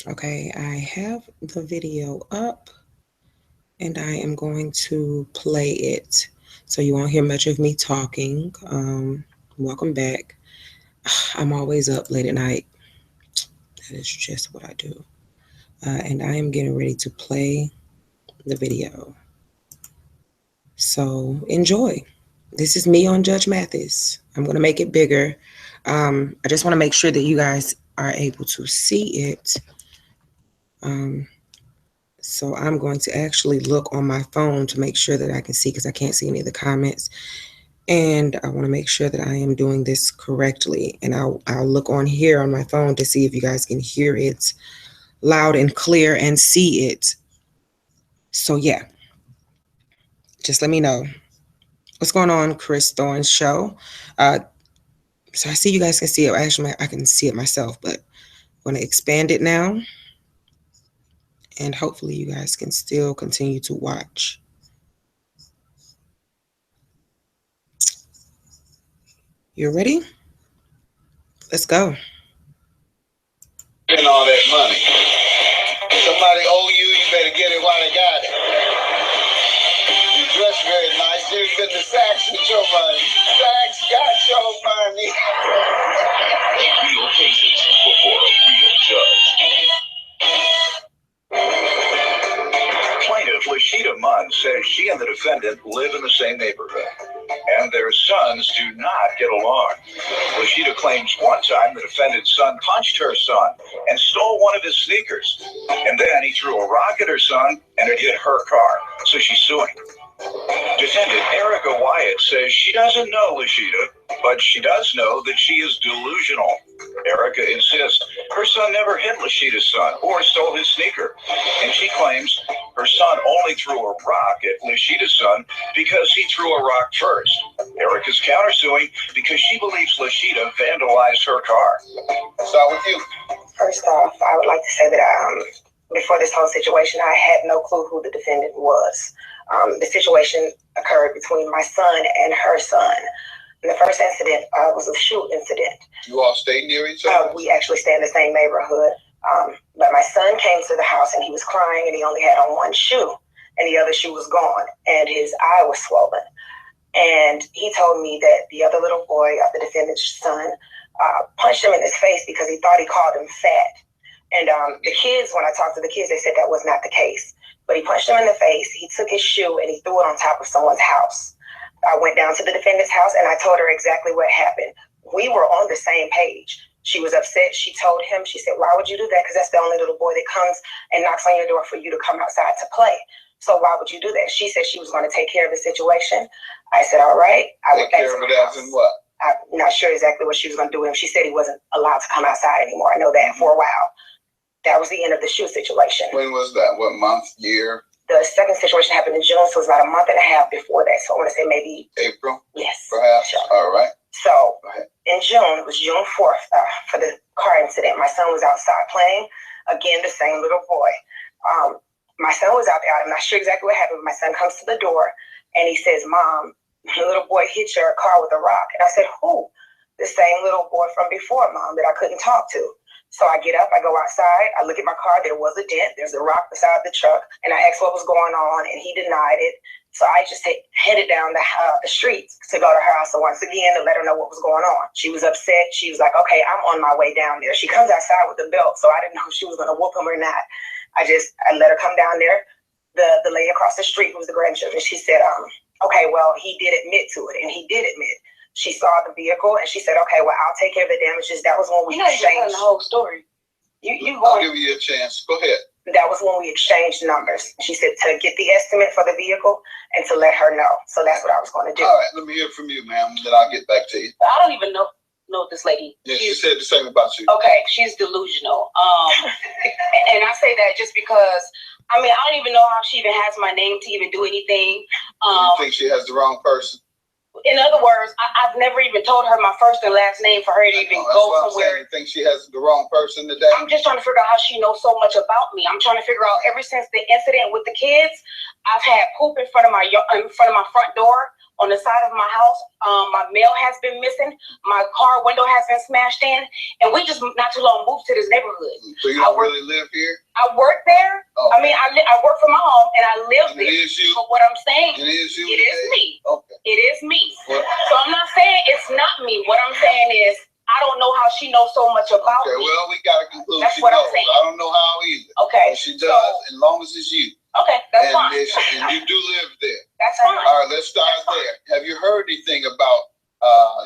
Okay, I have the video up and I am going to play it. So you won't hear much of me talking. Welcome back. I'm always up late at night. That is just what I do. And I am getting ready to play the video. So enjoy. This is me on Judge Mathis. I'm going to make it bigger. I just want to make sure that you guys are able to see it. Um, so I'm going to actually look on my phone to make sure that I can see because I can't see any of the comments. And I want to make sure that I am doing this correctly. And I'll look on here on my phone to see if you guys can hear it loud and clear and see it. So yeah, just let me know. What's going on, Chris Thorne's show? Uh, so I see you guys can see it. Actually, I can see it myself, but I'm going to expand it now. And hopefully you guys can still continue to watch. You ready? Let's go. And all that money. Somebody owe you, you better get it while they got it. You dress very nice. You've been to Saks with your money. Saks got your money. Real cases before a real judge. Plaintiff Lashida Munn says she and the defendant live in the same neighborhood, and their sons do not get along. Lashida claims one time the defendant's son punched her son and stole one of his sneakers. And then he threw a rock at her son and it hit her car, so she's suing. Defendant Erica Wyatt says she doesn't know Lashida, but she does know that she is delusional. Erica insists her son never hit Lashida's son or stole his sneaker, and she claims her son only threw a rock at Lashida's son because he threw a rock first. Erica's countersuing because she believes Lashida vandalized her car. Start with you. First off, I would like to say that before this whole situation, I had no clue who the defendant was. The situation occurred between my son and her son. And the first incident was a shoe incident. You all stay near each other? We actually stay in the same neighborhood. But my son came to the house and he was crying and he only had on one shoe and the other shoe was gone and his eye was swollen. And he told me that the other little boy, the defendant's son, punched him in his face because he thought he called him fat. And the kids, when I talked to the kids, they said that was not the case. But he punched him in the face, he took his shoe, and he threw it on top of someone's house. I went down to the defendant's house, and I told her exactly what happened. We were on the same page. She was upset. She told him, she said, why would you do that? Because that's the only little boy that comes and knocks on your door for you to come outside to play. So why would you do that? She said she was going to take care of the situation. I said, all right. I went back to the house. Take care of it as in what? I'm not sure exactly what she was going to do with him. She said he wasn't allowed to come outside anymore. I know that for a while. That was the end of the shoe situation. When was that? What month, year? The second situation happened in June, so it was about a month and a half before that. So I want to say maybe April? Yes. Perhaps. Sure. All right. So in June, it was June 4th for the car incident. My son was outside playing. Again, the same little boy. My son was out there. I'm not sure exactly what happened, but my son comes to the door and he says, Mom, the little boy hit your car with a rock. And I said, who? The same little boy from before, Mom, that I couldn't talk to. So I get up, I go outside, I look at my car, there was a dent, there's a rock beside the truck, and I asked what was going on, and he denied it. So I just headed down the street to go to her house once again to let her know what was going on. She was upset. She was like, okay, I'm on my way down there. She comes outside with the belt, so I didn't know if she was going to whoop him or not. I let her come down there. The lady across the street was the grandchildren. She said, okay, well, he did admit to it, and he did admit. She saw the vehicle and she said, okay, well, I'll take care of the damages. That was when we exchanged the whole story. I'll give you a chance. Go ahead. That was when we exchanged numbers. She said to get the estimate for the vehicle and to let her know. So that's what I was going to do. All right, let me hear from you, ma'am, then I'll get back to you. I don't even know this lady. Yeah, she said the same about you. Okay, she's delusional. And I say that just because, I don't even know how she even has my name to even do anything. You think she has the wrong person? In other words, I've never even told her my first and last name for her to even go somewhere. You think she has the wrong person today? I'm just trying to figure out how she knows so much about me. I'm trying to figure out ever since the incident with the kids, I've had poop in front of my front door on the side of my house. My mail has been missing. My car window has been smashed in. And we just not too long moved to this neighborhood. So you don't really live here? I work there. Oh. I mean, I work from my home and I live there. It is you? But what I'm saying, It is you? it is me. Okay. It is me. What? So I'm not saying it's not me. What I'm saying is I don't know how she knows so much about me. Well, we got to conclude That's she what knows. I'm saying. I don't know how either. Okay. But she does, as long as it's you. Okay, that's fine. And you do live there. That's fine. All right, let's start there. Have you heard anything about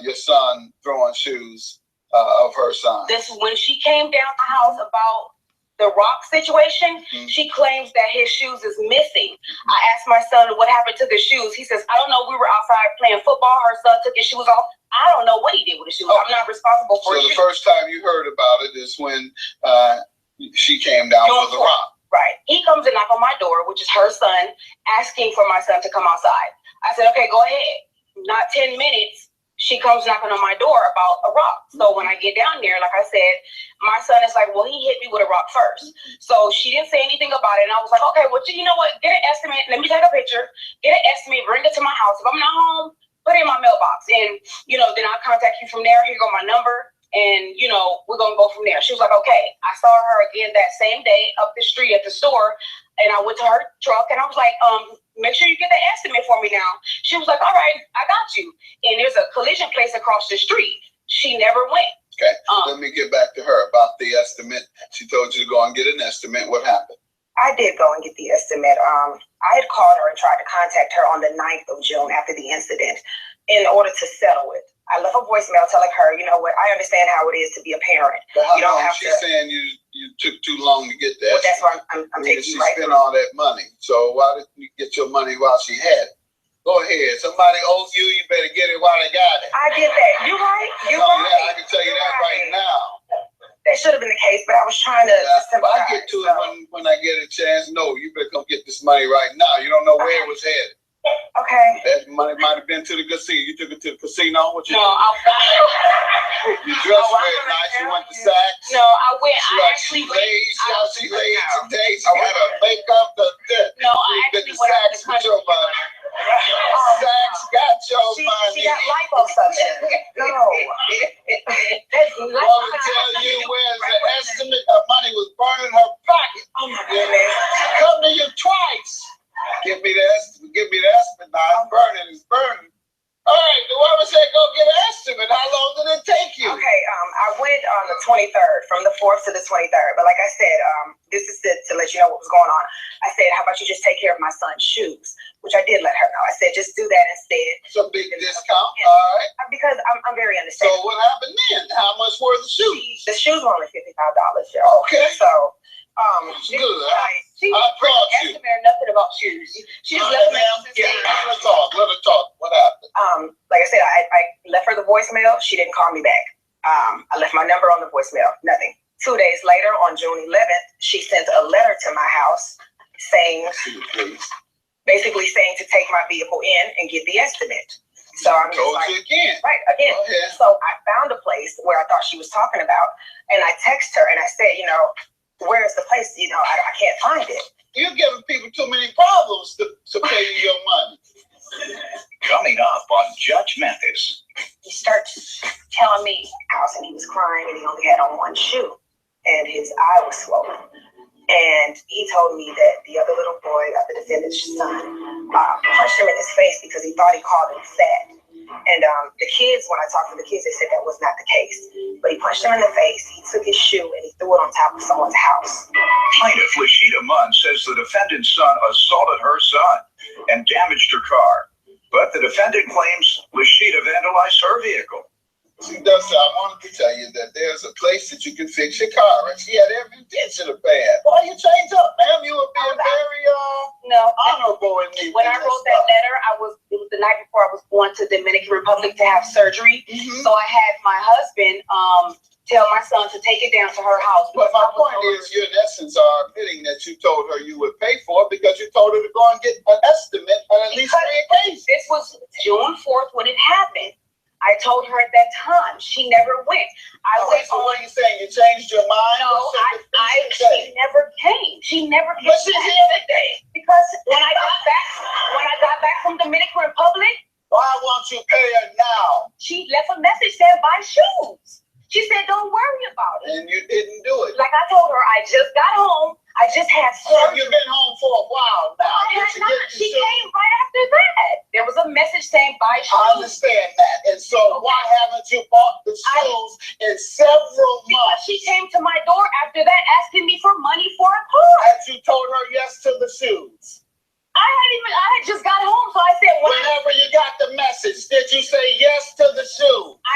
your son throwing shoes of her son? This when she came down the house about the rock situation, she claims that his shoes is missing. I asked my son what happened to the shoes. He says, I don't know. We were outside playing football. Her son took his shoes off. I don't know what he did with the shoes. I'm not responsible for So his the first time you heard about it is when she came down with the rock. Right. He comes and knocks on my door, which is her son, asking for my son to come outside. I said, okay, go ahead. Not 10 minutes, she comes knocking on my door about a rock. So when I get down there, like I said, my son is like, well, he hit me with a rock first. So she didn't say anything about it. And I was like, okay, well, you know what? Get an estimate. Let me take a picture. Get an estimate. Bring it to my house. If I'm not home, put it in my mailbox. And, then I'll contact you from there. Here go my number. And, we're going to go from there. She was like, okay. I saw her again that same day up the street at the store. And I went to her truck and I was like, make sure you get the estimate for me now. She was like, all right, I got you. And there's a collision place across the street. She never went. Okay. Let me get back to her about the estimate. She told you to go and get an estimate. What happened? I did go and get the estimate. I had called her and tried to contact her on the 9th of June after the incident in order to settle it. I left a voicemail telling her, you know what, I understand how it is to be a parent. But how you don't long? have She's to. saying you took too long to get that. Well, that's why I'm taking she you right spent through. all that money. So why didn't you get your money while she had it? Go ahead. Somebody owes you. You better get it while they got it. I get that. You're right. You're right. I can tell you that right now. That should have been the case, but I was trying to But I get to it when I get a chance. No, you better come get this money right now. You don't know where it was headed. Okay. That money might have been to the casino. You took it to the casino? What you No, You dressed very nice. You went to Saks? No, I went. She I actually actually laid. went. See how she laid today? She got her makeup. No, I actually went out to the country. Your money. Saks got your money. She got liposuction. No. I'm going to tell you where's the estimate. Her money was burning her pocket. Oh my goodness. Come to you twice. Give me the estimate. Give me the estimate. Now it's burning. It's burning. All right. Whoever said go get an estimate, how long did it take you? Okay. I went on the 23rd, from the 4th to the 23rd. But like I said, this is to let you know what was going on. I said, how about you just take care of my son's shoes? Which I did let her know. I said, just do that instead. It's a big discount. All right. Because I'm very So understanding. what happened then? How much were the shoes? The shoes were only $55, y'all. Okay. So, Good. She I applaud you. estimate or nothing about shoes. She just left me. Let her talk. Let her talk. What happened? like I said, I left her the voicemail. She didn't call me back. I left my number on the voicemail. Nothing. 2 days later, on June 11th, she sent a letter to my house saying, basically saying to take my vehicle in and get the estimate. So I'm just Told like, you again. right, again. Go ahead. So I found a place where I thought she was talking about, and I text her and I said, where's the place? I can't find it. You're giving people too many problems to pay you your money. Coming up on Judge Mathis. He starts telling me house, and he was crying, and he only had on one shoe, and his eye was swollen. And he told me that the other little boy, the defendant's son, punched him in his face because he thought he called him fat. And the kids, when I talked to the kids, they said that was not the case. But he punched him in the face, he took his shoe, and he threw it on top of someone's house. Plaintiff Lashida Munn says the defendant's son assaulted her son and damaged her car. But the defendant claims Lashida vandalized her vehicle. See, Dusty, I wanted to tell you that there's a place that you can fix your car, and she had every intention of bad. Why you change up, ma'am? You were being very honorable in me. When I wrote that letter, it was the night before I was going to Dominican Republic to have surgery. Mm-hmm. So I had my husband tell my son to take it down to her house. But my point is, you in essence are admitting that you told her you would pay for it because you told her to go and get an estimate on at least 3 cases. This was June 4th when it happened. I told her at that time. She never went. So what are you saying? You changed your mind? No, she never came. She never came. But she's here today. Because when I got back from Dominican Republic, Why won't you pay her now? She left a message saying buy shoes. She said, don't worry about it. And you didn't do it. Like I told her, I just got home. I just had surgery. You've been home for a while now. I had not. She came right after that. There was a message saying buy shoes. I understand that. And so why haven't you bought the shoes in several months? Because she came to my door after that asking me for money for a car. And you told her yes to the shoes. I had just got home, so I said, whenever you got the message, did you say yes to the shoe? I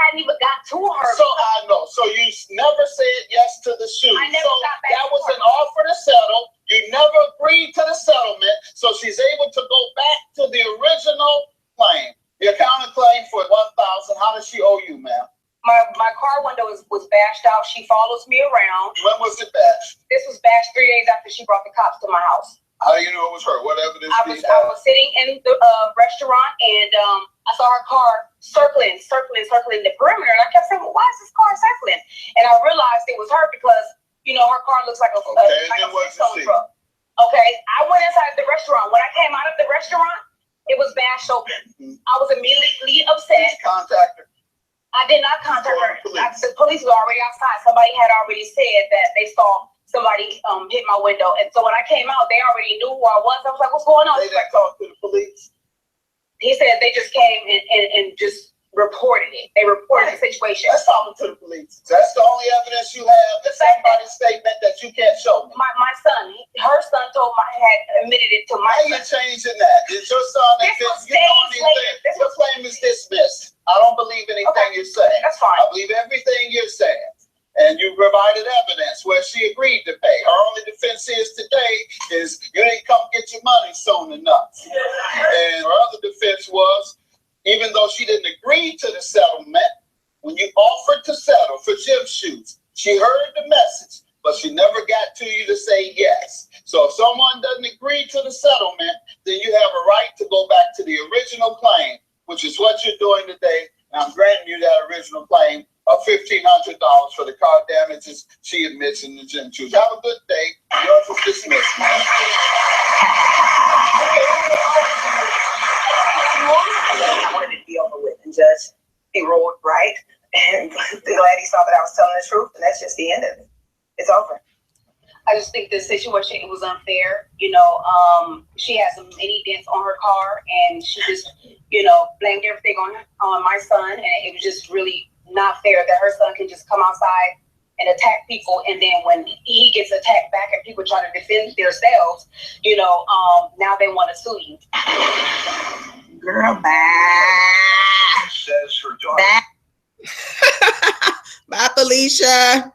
hadn't even got to her. So I know. So you never said yes to the shoe. I never got back. That was an offer to settle. You never agreed to the settlement. So she's able to go back to the original claim. The accountant claim for $1,000. How does she owe you, ma'am? My car window was bashed out. She follows me around. When was it bashed? This was bashed 3 days after she brought the cops to my house. How do you know it was her? What evidence do you have? I was sitting in the restaurant and I saw her car circling the perimeter, and I kept saying, well, why is this car circling? And I realized it was her because, you know, her car looks like a Flintstone truck. Okay, I went inside the restaurant. When I came out of the restaurant, it was bashed open. I was immediately upset. Did you contact her? I did not contact her. The police were already outside. Somebody had already said that they saw somebody hit my window. And so when I came out, they already knew who I was. I was like, what's going on? They didn't talk to the police? He said they just came and just reported it. They reported the situation. Let's talk to the police. That's the only evidence you have. It's somebody's statement that you can't show me. My son, her son had admitted it to my son. Why are you changing that? Is your son your claim is dismissed? I don't believe anything you're saying. That's fine. I believe everything you're saying. And you provided evidence where she agreed to pay. Her only defense is today is you didn't come get your money soon enough. And her other defense was, even though she didn't agree to the settlement, when you offered to settle for gym shoes, she heard the message, but she never got to you to say yes. So if someone doesn't agree to the settlement, then you have a right to go back to the original claim, which is what you're doing today. And I'm granting you that original claim of $1,500 for the car damages she admits in the gym shoes. Have a good day. Yours is dismissed. I wanted it to be over with, and Judge, he ruled right, and glad he saw that I was telling the truth, and that's just the end of it. It's over. I just think the situation, it was unfair. You know, she had some many dents on her car, and she just, you know, blamed everything on my son, and it was just really not fair that her son can just come outside and attack people, and then when he gets attacked back and people try to defend themselves, you know, now they want to sue you. Girl, bye. Says her daughter. Bye, Felicia.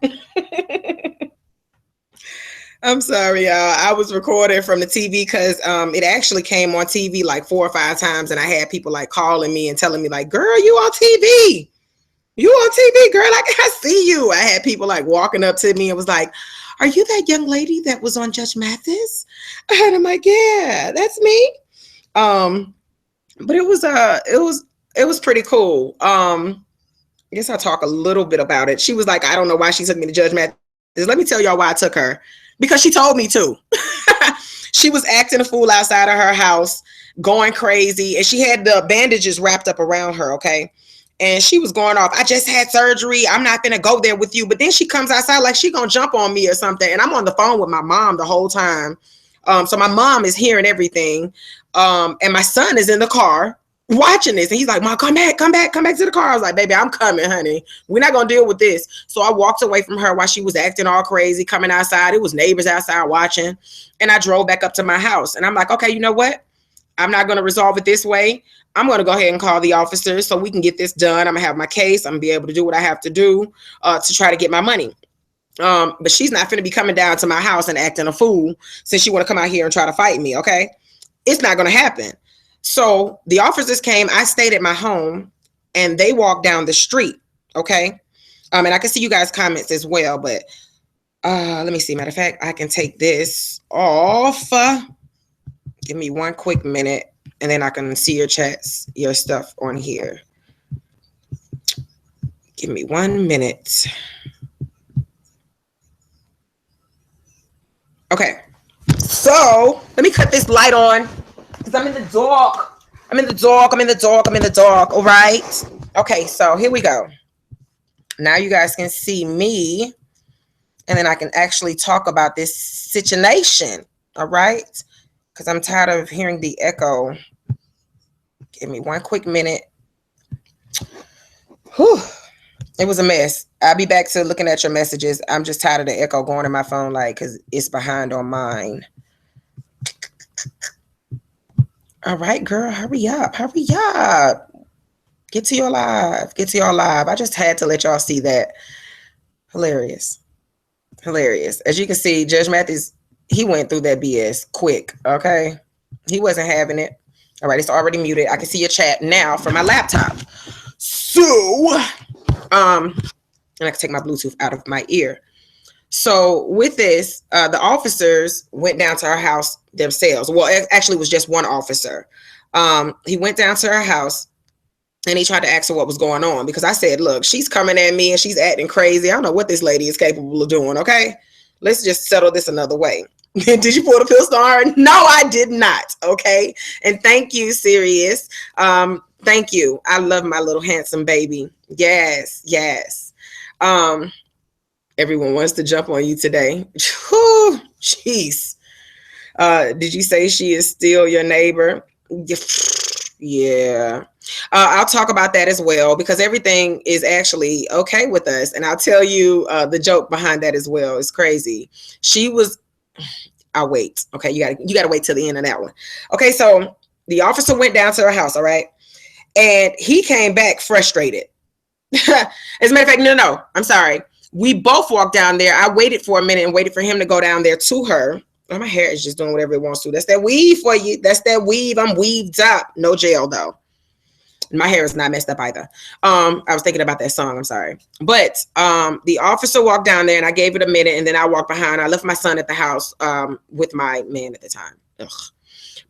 I'm sorry, y'all. I was recording from the TV because it actually came on TV like 4 or 5 times, and I had people like calling me and telling me like, girl, you on TV. You on TV, girl, I see you. I had people like walking up to me and was like, are you that young lady that was on Judge Mathis? And I'm like, yeah, that's me. But it was pretty cool. I guess I'll talk a little bit about it. She was like, I don't know why she took me to Judge Mathis. Let me tell y'all why I took her. Because she told me to. She was acting a fool outside of her house, going crazy, and she had the bandages wrapped up around her, okay? And she was going off, I just had surgery, I'm not gonna go there with you. But then she comes outside like she gonna jump on me or something. And I'm on the phone with my mom the whole time. So my mom is hearing everything. And my son is in the car watching this. And he's like, Mom, come back to the car. I was like, baby, I'm coming, honey. We're not gonna deal with this. So I walked away from her while she was acting all crazy, coming outside. It was neighbors outside watching. And I drove back up to my house. And I'm like, okay, you know what? I'm not gonna resolve it this way. I'm going to go ahead and call the officers so we can get this done. I'm going to have my case. I'm going to be able to do what I have to do to try to get my money. But she's not going to be coming down to my house and acting a fool since she want to come out here and try to fight me, okay? It's not going to happen. So the officers came. I stayed at my home, and they walked down the street, okay? And I can see you guys' comments as well, but let me see. Matter of fact, I can take this off. Give me one quick minute. And then I can see your chats, your stuff on here. Give me 1 minute. Okay. So let me cut this light on because I'm in the dark. I'm in the dark. I'm in the dark. I'm in the dark. All right. Okay, so here we go. Now you guys can see me, and then I can actually talk about this situation. All right. Because I'm tired of hearing the echo. Give me one quick minute. Whew. It was a mess. I'll be back to looking at your messages. I'm just tired of the echo going in my phone, like, because it's behind on mine. All right, girl, hurry up. Hurry up. Get to your live. Get to your live. I just had to let y'all see that. Hilarious. Hilarious. As you can see, Judge Mathis, he went through that BS quick, okay? He wasn't having it. All right, it's already muted. I can see your chat now from my laptop. So, and I can take my Bluetooth out of my ear. So with this, the officers went down to her house themselves. Well, it actually was just one officer. He went down to her house and he tried to ask her what was going on, because I said, look, she's coming at me and she's acting crazy. I don't know what this lady is capable of doing. Okay, let's just settle this another way. Did you pull the pistol on her? No, I did not. Okay. And thank you, Sirius. Thank you. I love my little handsome baby. Yes, yes. Everyone wants to jump on you today. Whew, jeez. Did you say she is still your neighbor? Yeah. I'll talk about that as well, because everything is actually okay with us. And I'll tell you the joke behind that as well. It's crazy. She was, I'll wait. Okay, you gotta wait till the end of that one. Okay, so the officer went down to her house, all right? And he came back frustrated. As a matter of fact, no, I'm sorry. We both walked down there. I waited for a minute and waited for him to go down there to her. Oh, my hair is just doing whatever it wants to. That's that weave for you. That's that weave. I'm weaved up. No jail, though. My hair is not messed up either. I was thinking about that song. I'm sorry. But the officer walked down there and I gave it a minute, and then I walked behind. I left my son at the house with my man at the time. Ugh.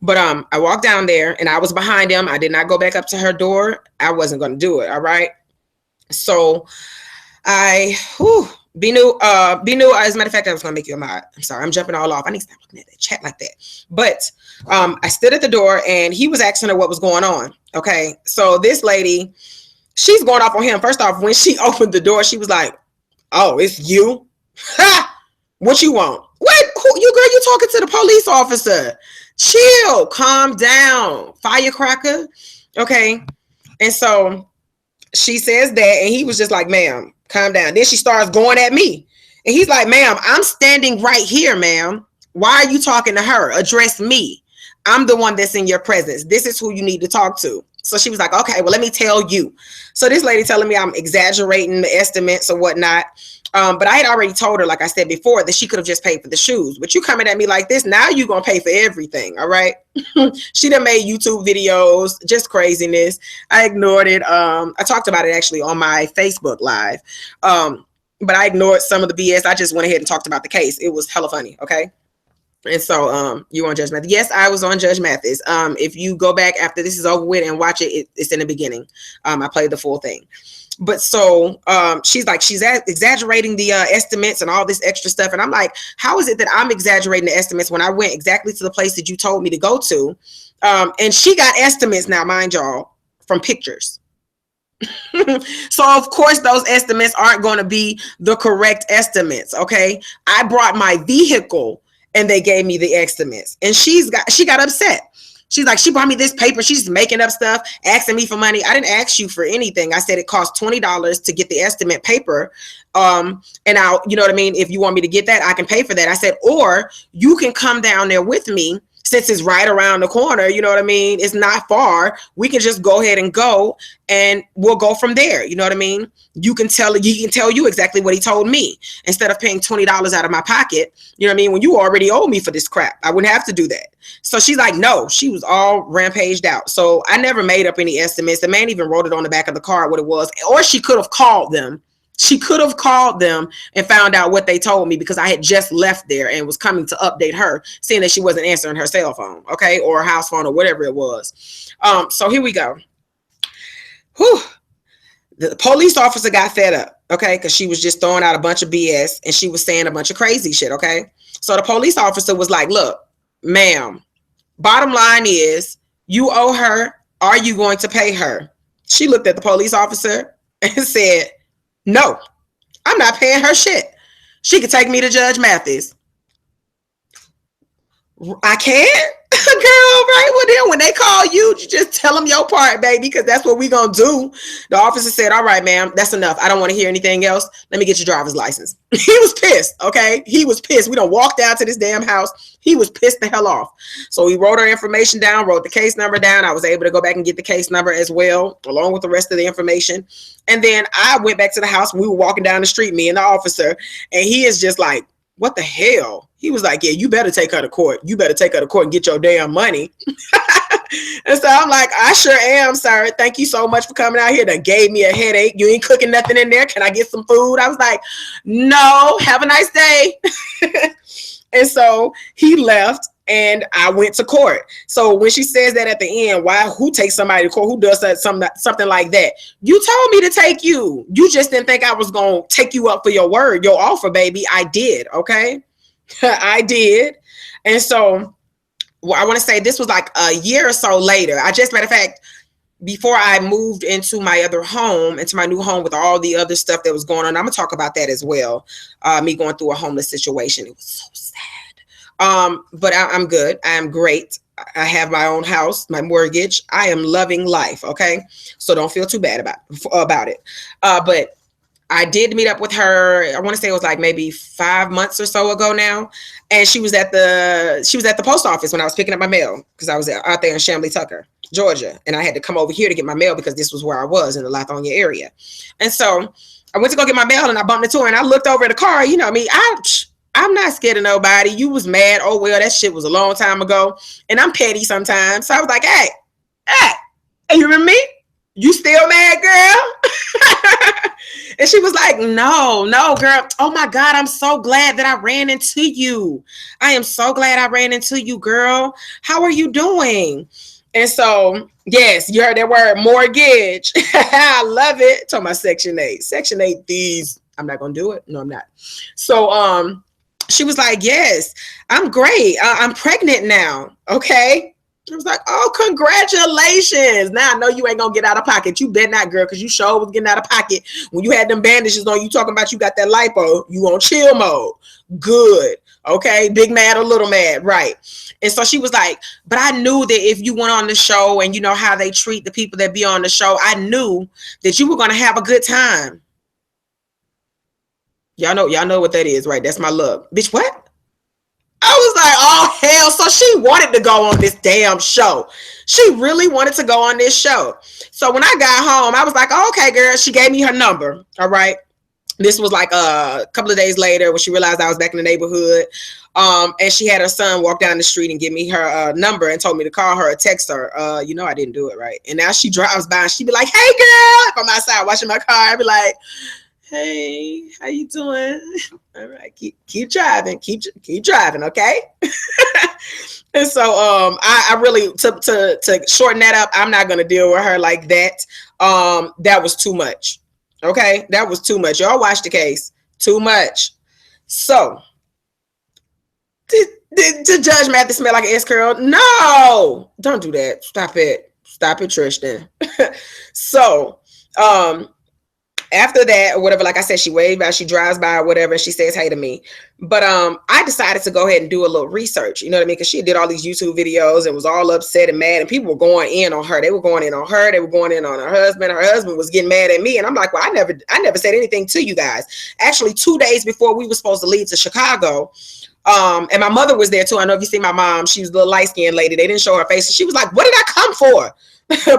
But I walked down there and I was behind him. I did not go back up to her door. I wasn't going to do it. All right. So be new. As a matter of fact, I was gonna make you a mod. I'm sorry, I'm jumping all off. I need to stop looking at the chat like that. But I stood at the door and he was asking her what was going on. Okay, so this lady, she's going off on him. First off, when she opened the door, she was like, "Oh, it's you? Ha! What you want? What? Who you, girl? You talking to the police officer? Chill, calm down, firecracker." Okay, and so she says that, and he was just like, "Ma'am, calm down." Then she starts going at me, and he's like, "Ma'am, I'm standing right here, ma'am. Why are you talking to her? Address me. I'm the one that's in your presence. This is who you need to talk to." So she was like, "Okay, well, let me tell you." So this lady telling me I'm exaggerating the estimates or whatnot. But I had already told her, like I said before, that she could have just paid for the shoes. But you coming at me like this, now you're going to pay for everything, all right? She done made YouTube videos, just craziness. I ignored it. I talked about it actually on my Facebook Live. But I ignored some of the BS. I just went ahead and talked about the case. It was hella funny, okay? And so you were on Judge Mathis. Yes, I was on Judge Mathis. If you go back after this is over with and watch it, it's in the beginning. I played the full thing. But so she's like, she's exaggerating the estimates and all this extra stuff. And I'm like, how is it that I'm exaggerating the estimates when I went exactly to the place that you told me to go to? And she got estimates now, mind y'all, from pictures. So of course those estimates aren't going to be the correct estimates. Okay, I brought my vehicle and they gave me the estimates, and she got upset. She's like, she brought me this paper. She's making up stuff, asking me for money. I didn't ask you for anything. I said it cost $20 to get the estimate paper. And I'll, you know what I mean? If you want me to get that, I can pay for that. I said, or you can come down there with me, since it's right around the corner. You know what I mean? It's not far. We can just go ahead and go, and we'll go from there. You know what I mean? He can tell you exactly what he told me, instead of paying $20 out of my pocket. You know what I mean? When you already owe me for this crap, I wouldn't have to do that. So she's like, no, she was all rampaged out. So I never made up any estimates. The man even wrote it on the back of the card what it was, or she could have called them. She could have called them and found out what they told me, because I had just left there and was coming to update her, seeing that she wasn't answering her cell phone, okay, or her house phone or whatever it was. So here we go. Whew. The police officer got fed up, okay, because she was just throwing out a bunch of BS and she was saying a bunch of crazy shit, okay? So the police officer was like, look, ma'am, bottom line is you owe her Are you going to pay her? She looked at the police officer and said, no, I'm not paying her shit. She could take me to Judge Mathis. I can't, girl, right? Well, then when they call you, you just tell them your part, baby, because that's what we gonna do. The officer said, all right, ma'am, that's enough. I don't want to hear anything else. Let me get your driver's license. He was pissed, okay? He was pissed. We don't walk down to this damn house. He was pissed the hell off. So he wrote her information down, wrote the case number down. I was able to go back and get the case number as well, along with the rest of the information. And then I went back to the house. We were walking down the street, me and the officer, and he is just like, what the hell? He was like, yeah, you better take her to court. You better take her to court and get your damn money. And so I'm like, I sure am, sir. Thank you so much for coming out here. That gave me a headache. You ain't cooking nothing in there. Can I get some food? I was like, no, have a nice day. And so he left and I went to court. So when she says that at the end, who takes somebody to court? Who does that, something like that? You told me to take you. You just didn't think I was going to take you up for your word, your offer, baby. I did. Okay. I did. And so I want to say this was like a year or so later. Matter of fact, before I moved into my other home, into my new home with all the other stuff that was going on, I'm going to talk about that as well. Me going through a homeless situation. It was so sad. But I'm good. I am great. I have my own house, my mortgage. I am loving life. Okay. So don't feel too bad about it. But I did meet up with her. I want to say it was like maybe 5 months or so ago now. And she was at the post office when I was picking up my mail, because I was out there in Chamblee Tucker, Georgia. And I had to come over here to get my mail because this was where I was, in the Lithonia area. And so I went to go get my mail and I bumped into her and I looked over at the car. You know me, I'm not scared of nobody. You was mad. Oh, well, that shit was a long time ago. And I'm petty sometimes. So I was like, hey, you remember me? You still mad, girl? And she was like, no, girl. Oh my God, I'm so glad that I ran into you. I am so glad I ran into you, girl. How are you doing? And so, yes, you heard that word, mortgage. I love it. Talking about Section 8. Section 8, these. I'm not going to do it. No, I'm not. So, she was like, yes, I'm great. I'm pregnant now. Okay. I was like, oh, congratulations. Now I know you ain't going to get out of pocket. You bet not, girl, because you sure was getting out of pocket. When you had them bandages on, you talking about you got that lipo, you on chill mode. Good. Okay. Big mad or little mad. Right. And so she was like, but I knew that if you went on the show and you know how they treat the people that be on the show, I knew that you were going to have a good time. Y'all know what that is, right? That's my love. Bitch, what? I was like, oh, hell. So she wanted to go on this damn show. She really wanted to go on this show. So when I got home, I was like, oh, okay, girl. She gave me her number. All right. This was like a couple of days later when she realized I was back in the neighborhood. And she had her son walk down the street and give me her number and told me to call her or text her. I didn't do it, right? And now she drives by and she'd be like, hey, girl. If I'm outside washing my car, I'd be like, hey, how you doing? All right, keep driving, keep driving, okay? And so I really to shorten that up, I'm not gonna deal with her like that. That was too much. Okay, that was too much. Y'all watch the case. Too much. So did Judge Mathis smell like an S-curl? No, don't do that. Stop it, Tristan. So after that or whatever, like I said, she waved by, she drives by or whatever, and she says hey to me. But I decided to go ahead and do a little research, you know what I mean? Because she did all these YouTube videos and was all upset and mad, and people were going in on her. They were going in on her. They were going in on her husband. Her husband was getting mad at me. And I'm like, well, I never said anything to you guys. Actually, 2 days before we were supposed to leave to Chicago, and my mother was there too. I know if you see my mom, she was a little light-skinned lady. They didn't show her face. And she was like, what did I come for?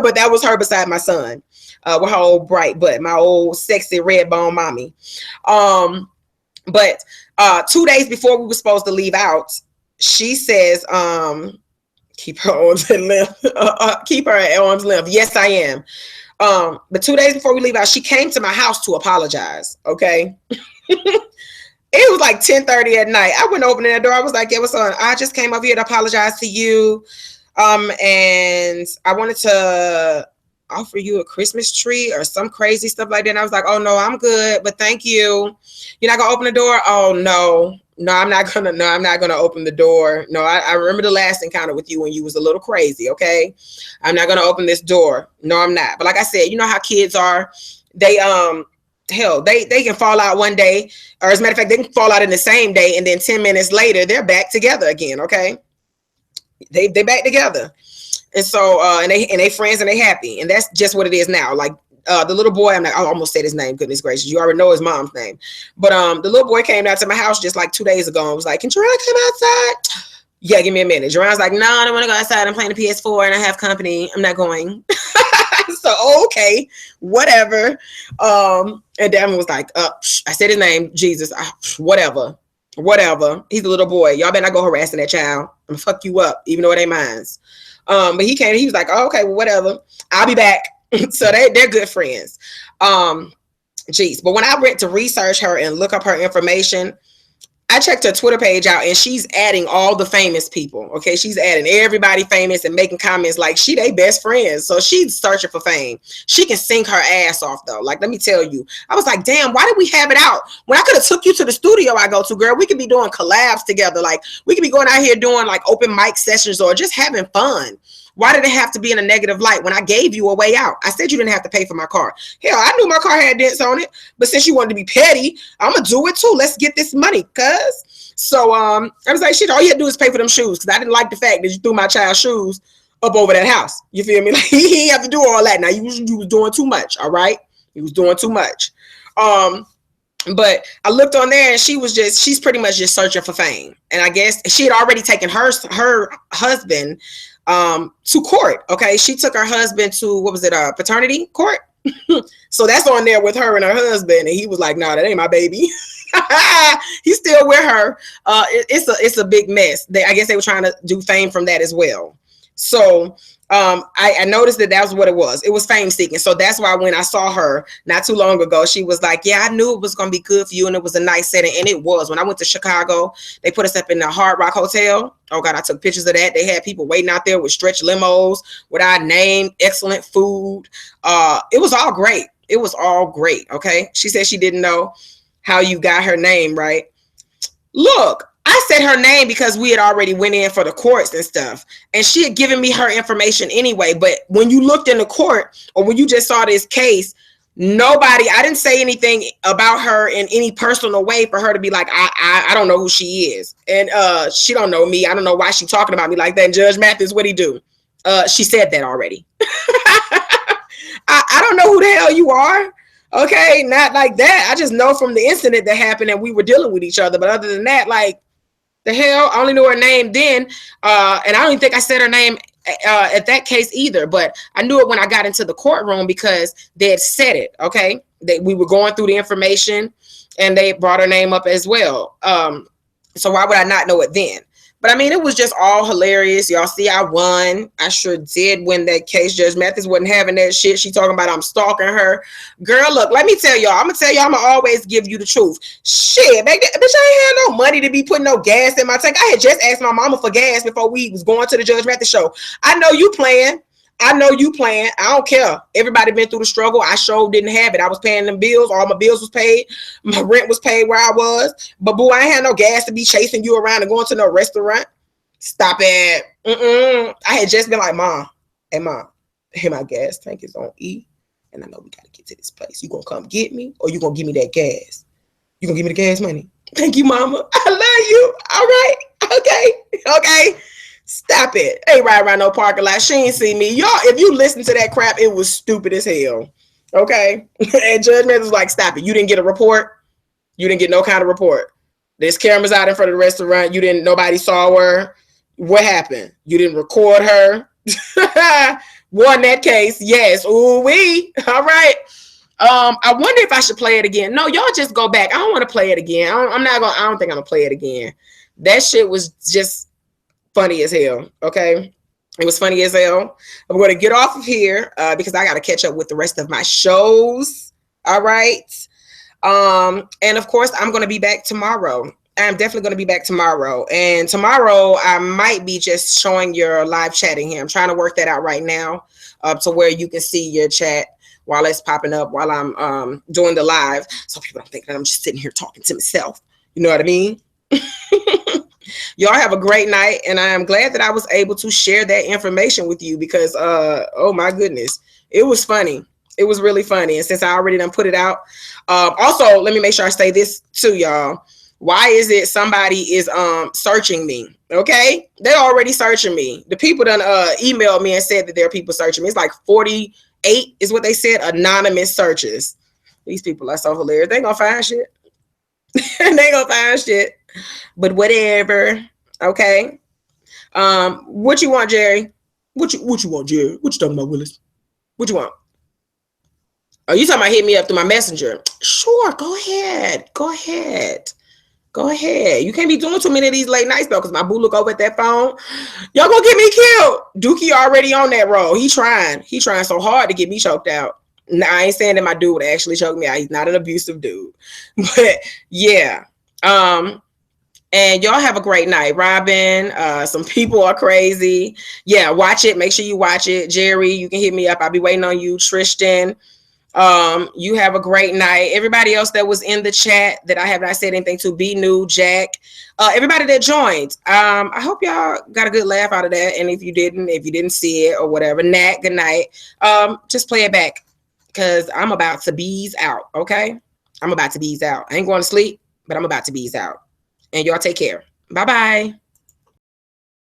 But that was her beside my son. With her old bright butt, my old sexy red bone mommy. But 2 days before we were supposed to leave out, she says, keep her arms at length. Keep her at arm's length. Yes, I am. But 2 days before we leave out, she came to my house to apologize. Okay. It was like 10:30 at night. I went opening that door. I was like, yeah, what's on? I just came up here to apologize to you. And I wanted to offer you a Christmas tree or some crazy stuff like that. And I was like, oh no, I'm good, but thank you. You're not gonna open the door? Oh no. No, I'm not gonna. No, I'm not gonna open the door. No, I remember the last encounter with you when you was a little crazy. Okay, I'm not gonna open this door. No, I'm not. But like I said, you know how kids are. They hell, they can fall out one day, or as a matter of fact, they can fall out in the same day, and then 10 minutes later, they're back together again. Okay, they back together. And so and they friends and they happy. And that's just what it is now. Like the little boy, I almost said his name, goodness gracious. You already know his mom's name. But the little boy came down to my house just like 2 days ago and was like, "Can Jerron come outside?" Yeah, give me a minute. Jerron's like, "No, I don't want to go outside. I'm playing the PS4 and I have company. I'm not going." So okay, whatever. And Devin was like, I said his name, Jesus, whatever. He's a little boy. Y'all better not go harassing that child. I'm gonna fuck you up, even though it ain't mine. But he came, he was like, "Oh, okay, well, whatever. I'll be back." So they're good friends. Geez. But when I went to research her and look up her information, I checked her Twitter page out and she's adding all the famous people. Okay. She's adding everybody famous and making comments like she they best friends. So she's searching for fame. She can sing her ass off though. Like, let me tell you, I was like, damn, why did we have it out? When I could have took you to the studio I go to, girl, we could be doing collabs together. Like we could be going out here doing like open mic sessions or just having fun. Why did it have to be in a negative light when I gave you a way out? I said you didn't have to pay for my car. Hell, I knew my car had dents on it, but since you wanted to be petty, I'm gonna do it too. Let's get this money, cuz. So I was like, shit, all you had to do is pay for them shoes, because I didn't like the fact that you threw my child's shoes up over that house. You feel me? Like he didn't have to do all that. Now you was doing too much, all right? You was doing too much. But I looked on there and she's pretty much just searching for fame. And I guess she had already taken her husband to court. Okay, she took her husband to, what was it, paternity court. So that's on there with her and her husband, and he was like, "No, that ain't my baby." He's still with her. It's a big mess. I guess they were trying to do fame from that as well. So I noticed that was what it was. It was fame seeking. So that's why when I saw her not too long ago, she was like, "Yeah, I knew it was going to be good for you." And it was a nice setting. And it was. When I went to Chicago, they put us up in the Hard Rock Hotel. Oh God, I took pictures of that. They had people waiting out there with stretch limos with our name, excellent food. It was all great. It was all great. Okay. She said she didn't know how you got her name, right? Look, I said her name because we had already went in for the courts and stuff, and she had given me her information anyway. But when you looked in the court, or when you just saw this case, I didn't say anything about her in any personal way for her to be like, I don't know who she is, and she don't know me. I don't know why she talking about me like that. And Judge Mathis, what'd he do? She said that already. I don't know who the hell you are. Okay, not like that. I just know from the incident that happened and we were dealing with each other. But other than that, like, the hell, I only knew her name then. And I don't even think I said her name at that case either. But I knew it when I got into the courtroom because they had said it, okay? We were going through the information and they brought her name up as well. So why would I not know it then? But I mean, it was just all hilarious. Y'all see, I won. I sure did win that case. Judge Mathis wasn't having that shit. She talking about I'm stalking her. Girl, look, let me tell y'all. I'm going to tell y'all, I'm going to always give you the truth. Shit, bitch, I ain't had no money to be putting no gas in my tank. I had just asked my mama for gas before we was going to the Judge Mathis show. I know you playing. I don't care. Everybody been through the struggle. I sure didn't have it. I was paying them bills. All my bills was paid. My rent was paid where I was. But boo, I ain't had no gas to be chasing you around and going to no restaurant. Stop it. I had just been like, Mom, hey, my gas tank is on E. And I know we got to get to this place. You going to come get me or you going to give me that gas? You going to give me the gas money? Thank you, Mama. I love you. All right. Okay. Stop it. Ain't right around no parking lot. She ain't see me. Y'all, if you listen to that crap, it was stupid as hell. Okay. And Judge Mathis was like, stop it. You didn't get a report. You didn't get no kind of report. There's cameras out in front of the restaurant. Nobody saw her. What happened? You didn't record her. Won that case. Yes. Ooh wee. All right. I wonder if I should play it again. No, y'all just go back. I don't want to play it again. I don't think I'm gonna play it again. That shit was just funny as hell. Okay, it was funny as hell. I'm going to get off of here because I got to catch up with the rest of my shows. All right. And of course, I'm going to be back tomorrow. I'm definitely going to be back tomorrow. And tomorrow, I might be just showing your live chatting here. I'm trying to work that out right now to where you can see your chat while it's popping up while I'm doing the live. So people don't think that I'm just sitting here talking to myself. You know what I mean? Y'all have a great night, and I am glad that I was able to share that information with you because oh my goodness, it was funny. It was really funny. And since I already done put it out, also let me make sure I say this to y'all. Why is it somebody is searching me? Okay, they already searching me. The people done emailed me and said that there are people searching me. It's like 48 is what they said, anonymous searches. These people are so hilarious. They ain't gonna find shit. They ain't gonna find shit. But whatever. Okay. What you want, Jerry? What you want, Jerry? What you talking about, Willis? What you want? Oh, you talking about hit me up through my messenger? Sure, go ahead. Go ahead. Go ahead. You can't be doing too many of these late nights though, because my boo look over at that phone. Y'all gonna get me killed. Dookie already on that roll. He trying. He trying so hard to get me choked out. Now, I ain't saying that my dude would actually choke me out. He's not an abusive dude. But yeah. And y'all have a great night. Robin, some people are crazy. Yeah, watch it. Make sure you watch it. Jerry, you can hit me up. I'll be waiting on you. Tristan, you have a great night. Everybody else that was in the chat that I have not said anything to, Be New, Jack, everybody that joined. I hope y'all got a good laugh out of that. And if you didn't see it or whatever, Nat, good night. Just play it back because I'm about to bees out. Okay, I'm about to bees out. I ain't going to sleep, but I'm about to bees out. And y'all take care. Bye-bye.